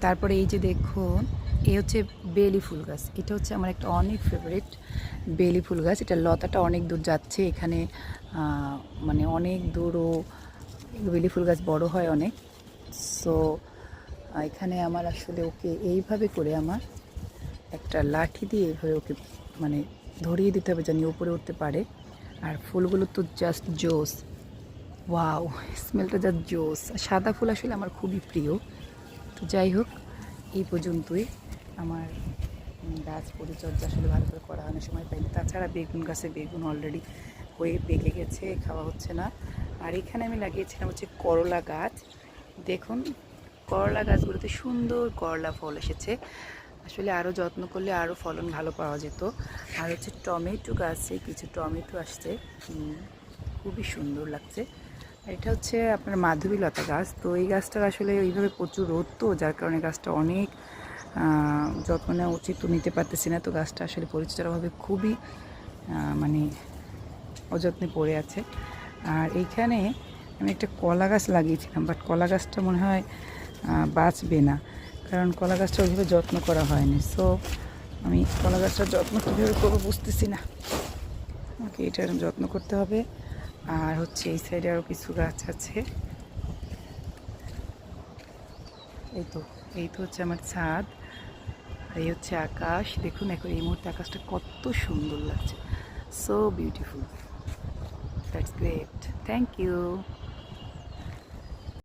তারপরে এই যে দেখুন, এই হচ্ছে বেলি ফুল গাছ। এটা হচ্ছে আমার একটা অনেক ফেভারিট বেলি ফুল গাছ। এটা লতাটা অনেক দূর যাচ্ছে এখানে, মানে অনেক দূরও বেলি ফুল গাছ বড় হয় অনেক। সো এখানে আমার আসলে ওকে এইভাবে করে আমার একটা লাঠি দিয়ে এইভাবে ওকে মানে ধরিয়ে দিতে হবে জানি উপরে উঠতে পারে। আর ফুলগুলো তো জাস্ট জোস, ওয়াও, স্মেলটা জাস্ট জোস। সাদা ফুল আসলে আমার খুবই প্রিয়। তো যাই হোক, এই পর্যন্তই আমার গাছ পরিচর্যা আসলে ভালো করে করা হয় না, সময় পাইনি। তাছাড়া বেগুন গাছে বেগুন অলরেডি হয়ে পেকে গেছে, খাওয়া হচ্ছে না। আর এখানে আমি লাগিয়েছিলাম হচ্ছে করলা গাছ। দেখুন করলা গাছগুলোতে সুন্দর করলা ফল এসেছে। আসলে আরও যত্ন করলে আরও ফলন ভালো পাওয়া যেত। আর হচ্ছে টমেটো গাছে কিছু টমেটো আসছে, খুবই সুন্দর লাগছে। এটা হচ্ছে আপনার মাধবীলতা গাছ। তো এই গাছটার আসলে ওইভাবে প্রচুর রোদ, তো যার কারণে গাছটা অনেক যত্ন নেওয়া উচিত, তো নিতে পারতেছি না। তো গাছটা আসলে পরিচর্যাভাবে খুবই মানে অযত্নে পড়ে আছে। আর এইখানে আমি একটা কলা গাছ লাগিয়েছিলাম, বাট কলা গাছটা মনে হয় বাঁচবে না, কারণ কলা গাছটা ওইভাবে যত্ন করা হয়নি। সো আমি কলা গাছটার যত্ন কীভাবে করবো বুঝতেছি না। ওকে, এটার যত্ন করতে হবে। আর হচ্ছে এই সাইডে আরও কিছু গাছ আছে। এই তো হচ্ছে আমার ছাদ, আর এই হচ্ছে আকাশ। দেখুন এখন এই মুহূর্তে আকাশটা কত সুন্দর লাগছে, so beautiful. That's great, thank you.